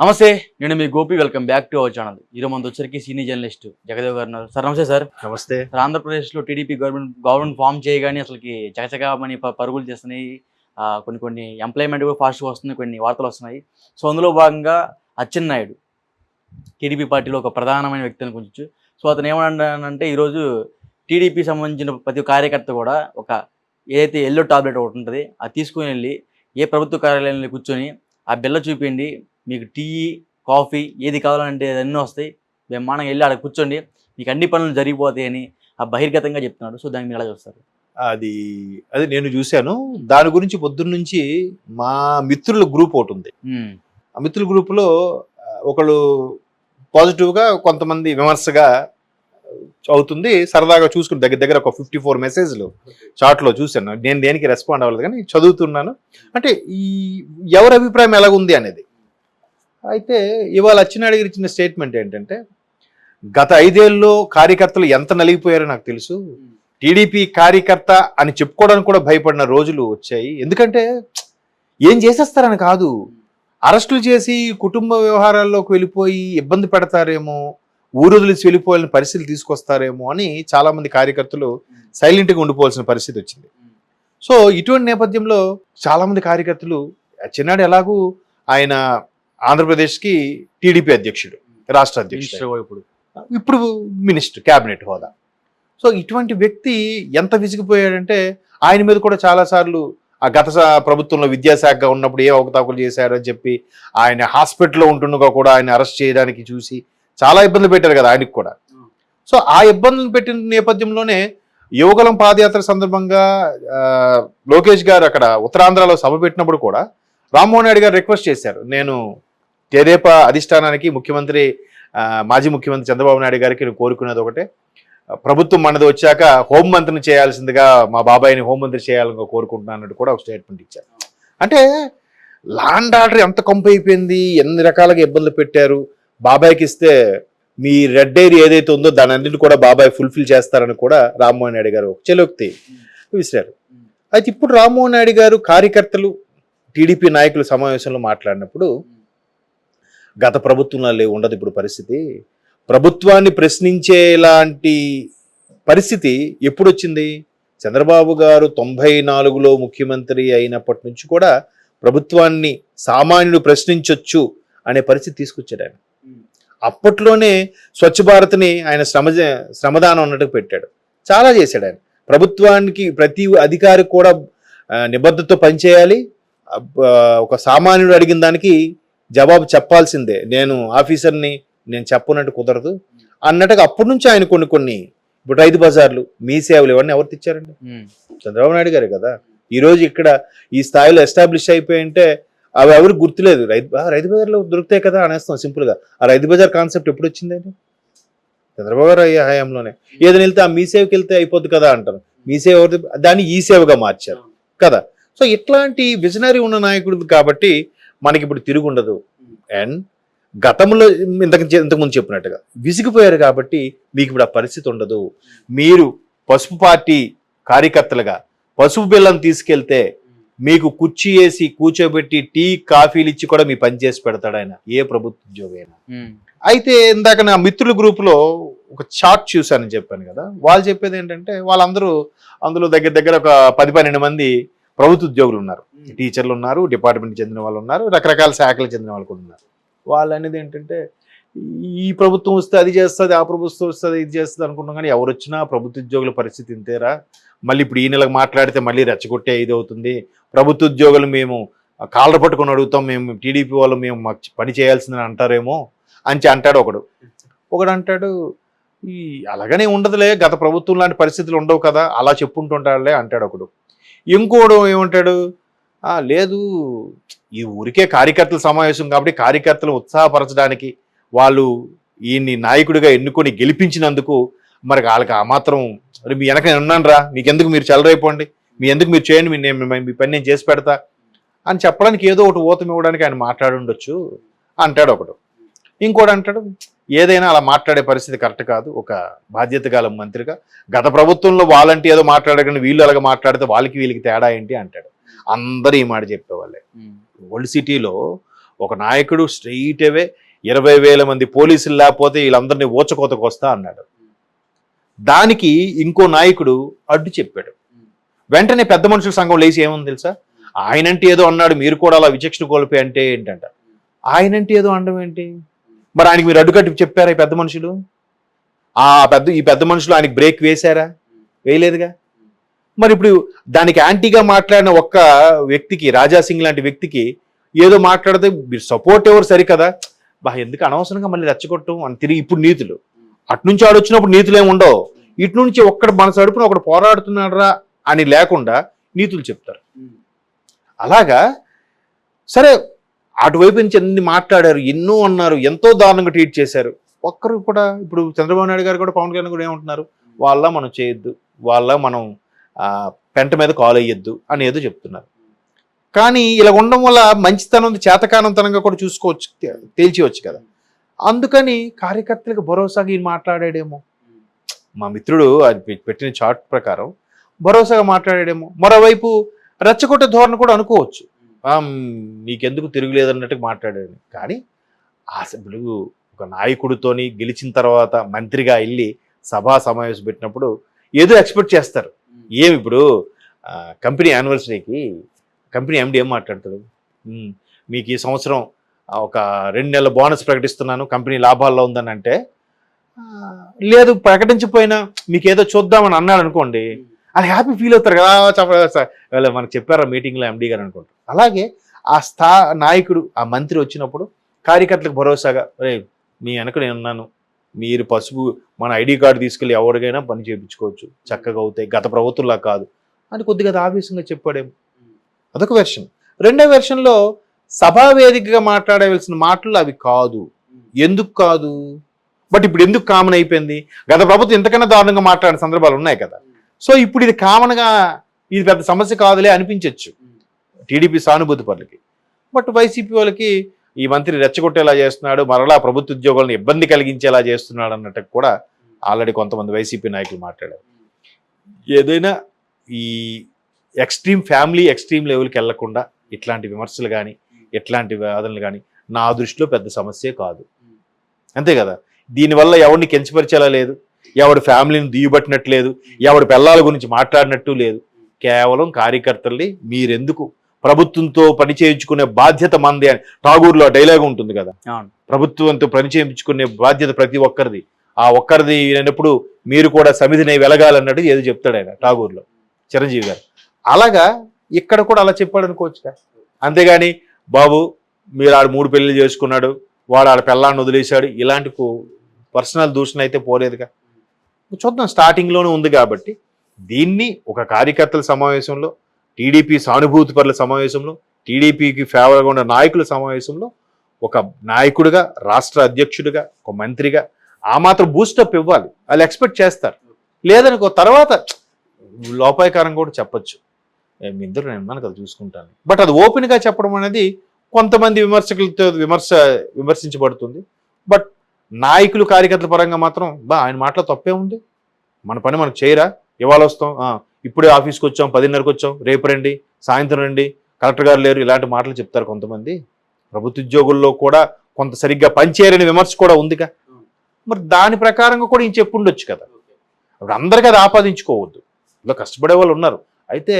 నమస్తే. నేను మీ Gopi. Welcome back to our channel. ఈరోజు మనతో వచ్చరికి సీనియర్ జర్నలిస్ట్ జగదేవ్ గారు ఉన్నారు. సార్ నమస్తే సార్. నమస్తే. సార్, ఆంధ్రప్రదేశ్లో టీడీపీ గవర్నమెంట్ ఫామ్ చేయగానే అసలుకి చకచకమని పరుగులు చేస్తున్నాయి. కొన్ని ఎంప్లాయ్మెంట్ కూడా ఫాస్ట్గా వస్తున్నాయి, కొన్ని వార్తలు వస్తున్నాయి. సో అందులో భాగంగా అచ్చెన్నాయుడు టీడీపీ పార్టీలో ఒక ప్రధానమైన వ్యక్తి అనుకోవచ్చు. సో అతను ఏమన్నాడంటే, ఈరోజు టీడీపీ సంబంధించిన ప్రతి కార్యకర్త కూడా ఒక ఏదైతే ఎల్లో టాబ్లెట్ ఒకటి ఉంటుంది, అది తీసుకుని వెళ్ళి ఏ ప్రభుత్వ కార్యాలయంలో కూర్చొని ఆ బిల్ల చూపిండి, మీకు టీ, కాఫీ ఏది కావాలంటే అన్నీ వస్తాయి, బ్రహ్మాండంగా వెళ్ళి ఆడ కూర్చోండి, మీకు అన్ని పనులు జరిగిపోతాయని ఆ బహిర్గతంగా చెప్తున్నాడు. సో దాన్ని మీరు ఎలా చూస్తారు? అది అది నేను చూశాను. దాని గురించి పొద్దున్న నుంచి మా మిత్రుల గ్రూప్ ఒకటి ఉంది. ఆ మిత్రుల గ్రూపులో ఒకళ్ళు పాజిటివ్గా, కొంతమంది విమర్శగా అవుతుంది. సరదాగా చూసుకుని దగ్గర దగ్గర ఒక 54 మెసేజ్లు చాట్లో చూశాను. నేను దేనికి రెస్పాండ్ అవ్వలేదు, కానీ చదువుతున్నాను. అంటే ఈ ఎవరి అభిప్రాయం ఎలాగుంది అనేది. అయితే ఇవాళ అచ్చెన్నాయుడు గారు ఇచ్చిన స్టేట్మెంట్ ఏంటంటే, గత 5 ఏళ్ళలో కార్యకర్తలు ఎంత నలిగిపోయారో నాకు తెలుసు. టీడీపీ కార్యకర్త అని చెప్పుకోవడానికి కూడా భయపడిన రోజులు వచ్చాయి. ఎందుకంటే ఏం చేసేస్తారని కాదు, అరెస్టులు చేసి కుటుంబ వ్యవహారాల్లోకి వెళ్ళిపోయి ఇబ్బంది పెడతారేమో, ఊరు వదిలిసి వెళ్ళిపోవాలని పరిస్థితులు తీసుకొస్తారేమో అని చాలామంది కార్యకర్తలు సైలెంట్గా ఉండిపోవాల్సిన పరిస్థితి వచ్చింది. సో ఇటువంటి నేపథ్యంలో చాలామంది కార్యకర్తలు, అచ్చెన్నాయుడు ఎలాగూ ఆయన ఆంధ్రప్రదేశ్కి టీడీపీ అధ్యక్షుడు, రాష్ట్ర అధ్యక్షుడు, ఇప్పుడు మినిస్టర్, క్యాబినెట్ హోదా. సో ఇటువంటి వ్యక్తి ఎంత విసిగిపోయాడంటే, ఆయన మీద కూడా చాలాసార్లు ఆ గత ప్రభుత్వంలో విద్యాశాఖగా ఉన్నప్పుడు ఏ అవకతవకలు చేశారని చెప్పి ఆయన హాస్పిటల్లో ఉంటుండగా కూడా ఆయన అరెస్ట్ చేయడానికి చూసి చాలా ఇబ్బందులు పెట్టారు కదా ఆయనకి కూడా. సో ఆ ఇబ్బందులు పెట్టిన నేపథ్యంలోనే యువగలం పాదయాత్ర సందర్భంగా లోకేష్ గారు అక్కడ ఉత్తరాంధ్రలో సభ పెట్టినప్పుడు కూడా రామ్మోహన్ నాయుడు గారు రిక్వెస్ట్ చేశారు, నేను తెదేపా అధిష్టానానికి మాజీ ముఖ్యమంత్రి చంద్రబాబు నాయుడు గారికి నేను కోరుకునేది ఒకటే, ప్రభుత్వం మనది వచ్చాక హోంమంత్రిని చేయాల్సిందిగా మా బాబాయిని హోంమంత్రి చేయాలని కోరుకుంటున్నాను కూడా ఒక స్టేట్మెంట్ ఇచ్చారు. అంటే ల్యాండ్ ఆర్డర్ ఎంత కంపు అయిపోయింది, ఎన్ని రకాలుగా ఇబ్బందులు పెట్టారు. బాబాయ్కి ఇస్తే మీ రెడ్ డైరీ ఏదైతే ఉందో దాని అన్నింటి కూడా బాబాయ్ ఫుల్ఫిల్ చేస్తారని కూడా రామ్మోహన్ నాయుడు గారు చెలోక్తి విసిరారు. అయితే ఇప్పుడు రామ్మోహన్ నాయుడు గారు కార్యకర్తలు టీడీపీ నాయకుల సమావేశంలో మాట్లాడినప్పుడు, గత ప్రభుత్వంలో ఉండదు ఇప్పుడు పరిస్థితి, ప్రభుత్వాన్ని ప్రశ్నించేలాంటి పరిస్థితి ఎప్పుడు వచ్చింది? చంద్రబాబు గారు 94లో ముఖ్యమంత్రి అయినప్పటి నుంచి కూడా ప్రభుత్వాన్ని సామాన్యుడు ప్రశ్నించొచ్చు అనే పరిస్థితి తీసుకొచ్చాడు ఆయన. అప్పట్లోనే స్వచ్ఛ భారత్ని ఆయన శ్రమదానం అన్నట్టు పెట్టాడు, చాలా చేశాడు ఆయన. ప్రభుత్వానికి ప్రతి అధికారి కూడా నిబద్ధతతో పనిచేయాలి, ఒక సామాన్యుడు అడిగిన దానికి జవాబు చెప్పాల్సిందే, నేను ఆఫీసర్ని నేను చెప్పనట్టు కుదరదు అన్నట్టుగా అప్పటి నుంచి ఆయన కొన్ని ఇప్పుడు రైతు బజార్లు, మీ సేవలు ఇవన్నీ ఎవరు తెచ్చారండి? చంద్రబాబు నాయుడు గారే కదా. ఈరోజు ఇక్కడ ఈ స్థాయిలో ఎస్టాబ్లిష్ అయిపోయింటే అవి ఎవరికి గుర్తులేదు. రైతు బజార్లో దొరుకుతాయి కదా అనేస్తాం సింపుల్గా. ఆ రైతు బజార్ కాన్సెప్ట్ ఎప్పుడు వచ్చిందండి? చంద్రబాబు గారు హయాంలోనే. ఏదైనా వెళ్తే ఆ మీ సేవకి వెళ్తే అయిపోద్ది కదా అంటారు. మీ సేవ దాన్ని ఈ సేవగా మార్చారు కదా. సో ఇట్లాంటి విజనరీ ఉన్న నాయకుడు కాబట్టి మనకి ఇప్పుడు తిరుగుండదు. అండ్ గతంలో ఇంతకుముందు చెప్పినట్టుగా విసిగిపోయారు కాబట్టి మీకు ఇప్పుడు ఆ పరిస్థితి ఉండదు. మీరు పసుపు పార్టీ కార్యకర్తలుగా పసుపు బిల్లను తీసుకెళ్తే మీకు కుర్చీ వేసి కూర్చోబెట్టి టీ, కాఫీలు ఇచ్చి కూడా మీ పని చేసి పెడతాడు ఆయన, ఏ ప్రభుత్వ ఉద్యోగి అయినా. అయితే ఇందాక నా మిత్రుల గ్రూపులో ఒక చార్ట్ చూశానని చెప్పాను కదా, వాళ్ళు చెప్పేది ఏంటంటే, వాళ్ళందరూ అందులో దగ్గర దగ్గర ఒక 10-12 మంది ప్రభుత్వ ఉద్యోగులు ఉన్నారు, టీచర్లు ఉన్నారు, డిపార్ట్మెంట్కి చెందిన వాళ్ళు ఉన్నారు, రకరకాల శాఖలకు చెందిన వాళ్ళు కూడా ఉన్నారు. వాళ్ళు అనేది ఏంటంటే, ఈ ప్రభుత్వం వస్తే అది చేస్తుంది, ఆ ప్రభుత్వం వస్తుంది ఇది చేస్తుంది అనుకుంటున్నాం, కానీ ఎవరు వచ్చినా ప్రభుత్వ ఉద్యోగుల పరిస్థితి ఇంతేరా, మళ్ళీ ఇప్పుడు ఈ నెలకు మాట్లాడితే మళ్ళీ రెచ్చగొట్టే ఇది అవుతుంది, ప్రభుత్వ ఉద్యోగులు మేము కాళ్ళ పట్టుకొని అడుగుతాం, మేము టీడీపీ వాళ్ళు మేము మాకు పని చేయాల్సిందని అంటారేమో అని అంటాడు ఒకడు అంటాడు, ఈ అలాగనే ఉండదులే, గత ప్రభుత్వం లాంటి పరిస్థితులు ఉండవు కదా, అలా చెప్పుకుంటుంటాడులే అంటాడు ఒకడు. ఇంకోడు ఏమంటాడు, లేదు ఈ ఊరికే కార్యకర్తల సమావేశం కాబట్టి కార్యకర్తలు ఉత్సాహపరచడానికి వాళ్ళు ఈయన్ని నాయకుడిగా ఎన్నుకొని గెలిపించినందుకు మరి వాళ్ళకి ఆ మాత్రం మీ వెనక ఉన్నాను రా, మీకెందుకు మీరు చెలరైపోండి, మీరు చేయండి, మీ పని నేను చేసి పెడతా అని చెప్పడానికి ఏదో ఒకటి ఊతం ఇవ్వడానికి ఆయన మాట్లాడుండొచ్చు అంటాడు ఒకడు. ఇంకోటి అంటాడు, ఏదైనా అలా మాట్లాడే పరిస్థితి కరెక్ట్ కాదు, ఒక బాధ్యత గల మంత్రిగా గత ప్రభుత్వంలో వాళ్ళంటే ఏదో మాట్లాడగానే వీళ్ళు అలాగ మాట్లాడితే వీళ్ళకి తేడా ఏంటి అంటాడు. అందరూ ఈ మాట చెప్పేవాళ్ళే. ఓల్డ్ సిటీలో ఒక నాయకుడు స్ట్రెయిట్ అవే 20,000 మంది పోలీసులు లేకపోతే వీళ్ళందరినీ ఊచకోతకు వస్తా అన్నాడు. దానికి ఇంకో నాయకుడు అడ్డు చెప్పాడు. వెంటనే పెద్ద మనుషుల సంఘం లేచి ఏముంది తెలుసా, ఆయనంటే ఏదో అన్నాడు మీరు కూడా అలా విచక్షణ కోల్పోయి అంటే ఏంటంట. ఆయనంటే ఏదో అనడం ఏంటి, మరి ఆయనకి మీరు అడ్డుకట్టి చెప్పారా ఈ పెద్ద మనుషులు? ఈ పెద్ద మనుషులు ఆయనకి బ్రేక్ వేశారా? వేయలేదుగా. మరి ఇప్పుడు దానికి యాంటీగా మాట్లాడిన ఒక్క వ్యక్తికి, రాజాసింగ్ లాంటి వ్యక్తికి ఏదో మాట్లాడితే మీరు సపోర్ట్ ఎవరు సరికదా, ఎందుకు అనవసరంగా మళ్ళీ రెచ్చగొట్టం అని తిరిగి ఇప్పుడు నీతులు అట్నుంచి ఆడొచ్చినప్పుడు నీతులు ఏమి ఉండవు. ఇటు నుంచి ఒక్కడు మన సడుపున ఒకడు పోరాడుతున్నాడరా అని లేకుండా నీతులు చెప్తారు. అలాగా సరే అటువైపు నుంచి ఎన్ని మాట్లాడారు, ఎన్నో అన్నారు, ఎంతో దారుణంగా ట్వీట్ చేశారు. ఒక్కరు కూడా ఇప్పుడు చంద్రబాబు నాయుడు గారు కూడా పవన్ కళ్యాణ్ కూడా ఏమంటున్నారు, వాళ్ళ మనం చేయొద్దు, వాళ్ళ మనం పెంట మీద కాలు వేయొద్దు అని ఏదో చెప్తున్నారు. కానీ ఇలా ఉండడం వల్ల మంచితనం చేతకానంతనంగా కూడా చూసుకోవచ్చు, తేల్చివచ్చు కదా. అందుకని కార్యకర్తలకు భరోసాగా ఈయన మాట్లాడాడేమో, మా మిత్రుడు అది పెట్టిన చార్ట్ ప్రకారం భరోసాగా మాట్లాడాడేమో. మరోవైపు రెచ్చగొట్టే ధోరణి కూడా అనుకోవచ్చు, నీకెందుకు తిరుగులేదన్నట్టుగా మాట్లాడాడు. కానీ అసలు ఒక నాయకుడితోని గెలిచిన తర్వాత మంత్రిగా వెళ్ళి సభా సమావేశం పెట్టినప్పుడు ఏదో ఎక్స్పెక్ట్ చేస్తారు. ఏమి ఇప్పుడు కంపెనీ యానివర్సరీకి కంపెనీ ఎండి ఏం మాట్లాడతాడు, మీకు ఈ సంవత్సరం ఒక 2 నెలల బోనస్ ప్రకటిస్తున్నాను, కంపెనీ లాభాల్లో ఉందని అంటే, లేదు ప్రకటించిపోయినా మీకు ఏదో చూద్దామని అన్నాడు అనుకోండి, అది హ్యాపీ ఫీల్ అవుతారు కదా, మనకు చెప్పారా మీటింగ్లో ఎండి గారు అనుకుంటారు. అలాగే ఆ నాయకుడు ఆ మంత్రి వచ్చినప్పుడు కార్యకర్తలకు భరోసాగా, మీ వెనక నేను ఉన్నాను, మీరు పసుపు మన ఐడి కార్డు తీసుకెళ్ళి ఎవరికైనా పని చేయించుకోవచ్చు, చక్కగా అవుతాయి, గత ప్రభుత్వంలా కాదు అని కొద్దిగా ఆవేశంగా చెప్పాడేమో. అదొక వెర్షన్. రెండో వెర్షన్లో సభా వేదికగా మాట్లాడవలసిన మాటలు అవి కాదు. ఎందుకు కాదు, బట్ ఇప్పుడు ఎందుకు కామన్ అయిపోయింది? గత ప్రభుత్వం ఇంతకన్నా దారుణంగా మాట్లాడిన సందర్భాలు ఉన్నాయి కదా. సో ఇప్పుడు ఇది కామన్గా ఇది పెద్ద సమస్య కాదులే అనిపించవచ్చు టీడీపీ సానుభూతి పనులకి. బట్ వైసీపీ వాళ్ళకి ఈ మంత్రి రెచ్చగొట్టేలా చేస్తున్నాడు, మరలా ప్రభుత్వ ఉద్యోగులను ఇబ్బంది కలిగించేలా చేస్తున్నాడు అన్నట్టు కూడా ఆల్రెడీ కొంతమంది వైసీపీ నాయకులు మాట్లాడారు. ఏదైనా ఈ ఫ్యామిలీ ఎక్స్ట్రీమ్ లెవెల్కి వెళ్లకుండా ఇట్లాంటి విమర్శలు కానీ ఇట్లాంటి వాదనలు కానీ నా దృష్టిలో పెద్ద సమస్యే కాదు. అంతే కదా. దీనివల్ల ఎవరిని కించపరిచేలా లేదు, ఎవడి ఫ్యామిలీని దియ్యబట్టినట్టు లేదు, ఎవడి పిల్లల గురించి మాట్లాడినట్టు లేదు. కేవలం కార్యకర్తల్ని మీరెందుకు ప్రభుత్వంతో పని చేయించుకునే బాధ్యత మంది అని ఠాగూర్లో డైలాగ్ ఉంటుంది కదా, ప్రభుత్వంతో పని చేయించుకునే బాధ్యత ప్రతి ఒక్కరిది, ఆ ఒక్కరిది అయినప్పుడు మీరు కూడా సమిధిని వెలగాలన్నట్టు ఏదో చెప్తాడు ఆయన ఠాగూర్లో, చిరంజీవి గారు. అలాగా ఇక్కడ కూడా అలా చెప్పాడు అనుకోవచ్చుగా. అంతేగాని బాబు మీరు ఆడు 3 పెళ్లిళ్ళు చేసుకున్నాడు, వాడు ఆడ పిల్లాన్ని వదిలేశాడు, ఇలాంటి పర్సనల్ దూషణ అయితే పోలేదుగా. చూద్దాం, స్టార్టింగ్లోనే ఉంది కాబట్టి దీన్ని ఒక కార్యకర్తల సమావేశంలో, టీడీపీ సానుభూతి పరుల సమావేశంలో, టీడీపీకి ఫేవర్గా ఉన్న నాయకుల సమావేశంలో ఒక నాయకుడిగా, రాష్ట్ర అధ్యక్షుడిగా, ఒక మంత్రిగా ఆ మాత్రం బూస్టప్ ఇవ్వాలి. వాళ్ళు ఎక్స్పెక్ట్ చేస్తారు. లేదనుకో తర్వాత లోపాయకారం కూడా చెప్పచ్చు, మీ ఇద్దరు నేను ఉన్నాను కదా చూసుకుంటాను. బట్ అది ఓపెన్గా చెప్పడం అనేది కొంతమంది విమర్శకులతో విమర్శించబడుతుంది. బట్ నాయకులు కార్యకర్తల పరంగా మాత్రం ఆయన మాటలో తప్పే ఉంది, మన పని మనకు చేయరా, ఇవాళ వస్తాం, ఇప్పుడే ఆఫీస్కి వచ్చాం, 10:30కి వచ్చాం, రేపు రండి, సాయంత్రం రండి, కలెక్టర్ గారు లేరు, ఇలాంటి మాటలు చెప్తారు కొంతమంది. ప్రభుత్వ ఉద్యోగుల్లో కూడా కొంత సరిగ్గా పనిచేయరని విమర్శ కూడా ఉందిగా. మరి దాని ప్రకారంగా కూడా ఈయన చెప్పుండొచ్చు కదా. ఇప్పుడు అందరికీ అది ఆపాదించుకోవద్దు, ఇలా కష్టపడే వాళ్ళు ఉన్నారు. అయితే